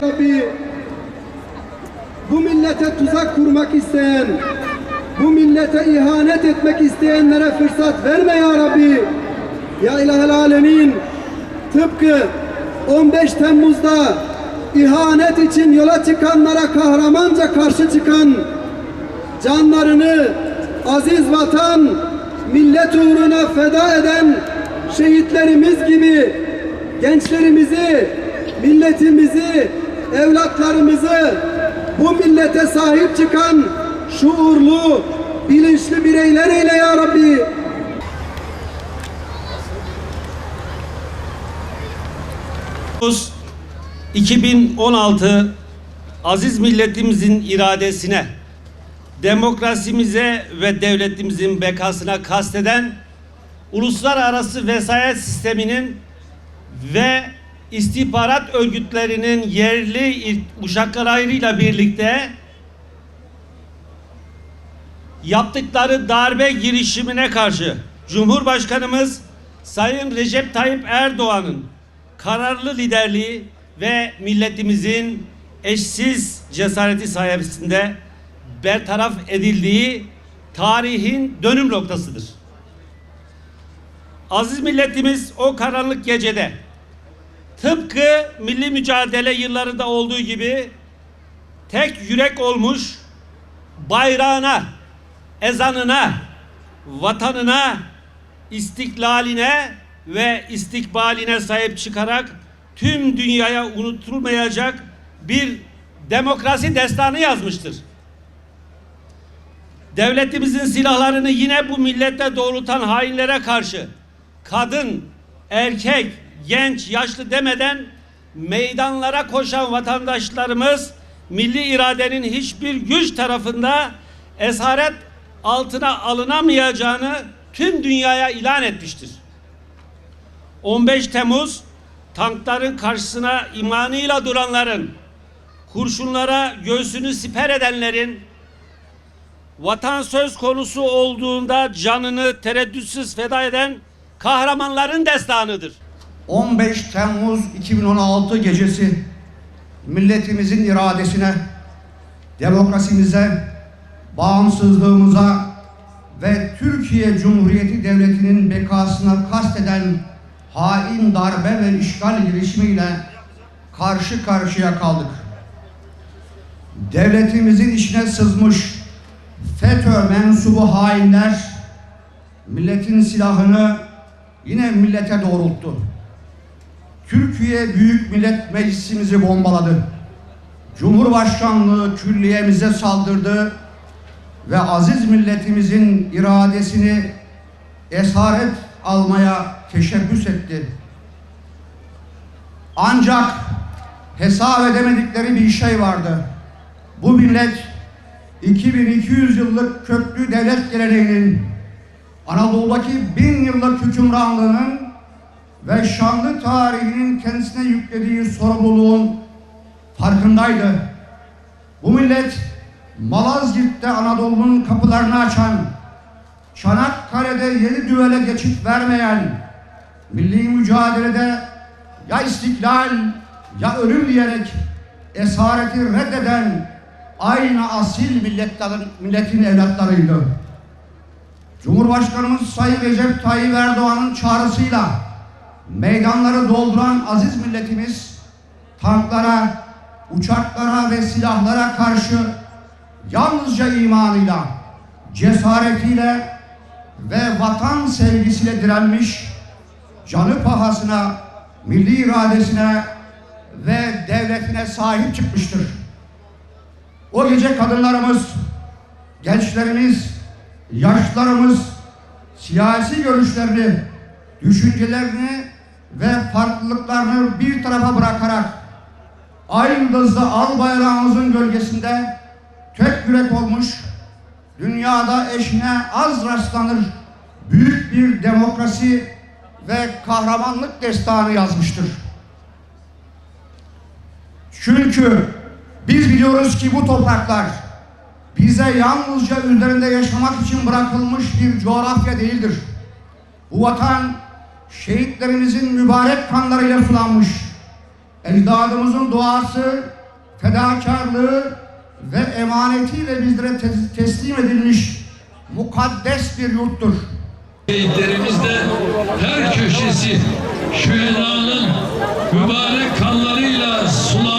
Rabbi, bu millete tuzak kurmak isteyen, bu millete ihanet etmek isteyenlere fırsat verme ya Rabbi. Ya İlahel Alemin, tıpkı 15 Temmuz'da ihanet için yola çıkanlara kahramanca karşı çıkan, canlarını aziz vatan, millet uğruna feda eden şehitlerimiz gibi gençlerimizi, milletimizi, evlatlarımızı, bu millete sahip çıkan şuurlu, bilinçli bireyler eyle ya Rabbi. Temmuz 2016 aziz milletimizin iradesine, demokrasimize ve devletimizin bekasına kasteden uluslararası vesayet sisteminin ve istihbarat örgütlerinin yerli uşaklarıyla birlikte yaptıkları darbe girişimine karşı Cumhurbaşkanımız Sayın Recep Tayyip Erdoğan'ın kararlı liderliği ve milletimizin eşsiz cesareti sayesinde bertaraf edildiği tarihin dönüm noktasıdır. Aziz milletimiz o karanlık gecede tıpkı milli mücadele yıllarında olduğu gibi tek yürek olmuş, bayrağına, ezanına, vatanına, istiklaline ve istikbaline sahip çıkarak tüm dünyaya unutulmayacak bir demokrasi destanı yazmıştır. Devletimizin silahlarını yine bu millete doğrultan hainlere karşı kadın, erkek, genç, yaşlı demeden meydanlara koşan vatandaşlarımız milli iradenin hiçbir güç tarafında esaret altına alınamayacağını tüm dünyaya ilan etmiştir. 15 Temmuz tankların karşısına imanıyla duranların, kurşunlara göğsünü siper edenlerin, vatan söz konusu olduğunda canını tereddütsüz feda eden kahramanların destanıdır. 15 Temmuz 2016 gecesi milletimizin iradesine, demokrasimize, bağımsızlığımıza ve Türkiye Cumhuriyeti Devleti'nin bekasına kasteden hain darbe ve işgal girişimiyle karşı karşıya kaldık. Devletimizin içine sızmış FETÖ mensubu hainler milletin silahını yine millete doğrulttu. Türkiye Büyük Millet Meclisimizi bombaladı. Cumhurbaşkanlığı külliyemize saldırdı ve aziz milletimizin iradesini esaret almaya teşebbüs etti. Ancak hesap edemedikleri bir şey vardı. Bu millet 2200 yıllık köklü devlet geleneğinin, Anadolu'daki 1000 yıllık hükümranlığının ve şanlı tarihinin kendisine yüklediği sorumluluğun farkındaydı. Bu millet Malazgirt'te Anadolu'nun kapılarını açan, Çanakkale'de yeni düvele geçit vermeyen, milli mücadelede ya istiklal ya ölüm diyerek esareti reddeden aynı asil milletin evlatlarıydı. Cumhurbaşkanımız Sayın Recep Tayyip Erdoğan'ın çağrısıyla meydanları dolduran aziz milletimiz tanklara, uçaklara ve silahlara karşı yalnızca imanıyla, cesaretiyle ve vatan sevgisiyle direnmiş, canı pahasına, milli iradesine ve devletine sahip çıkmıştır. O gece kadınlarımız, gençlerimiz, yaşlılarımız siyasi görüşlerini, düşüncelerini ve farklılıklarını bir tarafa bırakarak ay yıldızlı al bayrağımızın gölgesinde tek yürek olmuş, dünyada eşine az rastlanır büyük bir demokrasi ve kahramanlık destanı yazmıştır. Çünkü biz biliyoruz ki bu topraklar bize yalnızca üzerinde yaşamak için bırakılmış bir coğrafya değildir. Bu vatan şehitlerimizin mübarek kanlarıyla sulanmış, ecdadımızın duası, fedakarlığı ve emanetiyle bizlere teslim edilmiş mukaddes bir yurttur. Şehitlerimizde her köşesi şühedanın mübarek kanlarıyla sulanmıştır.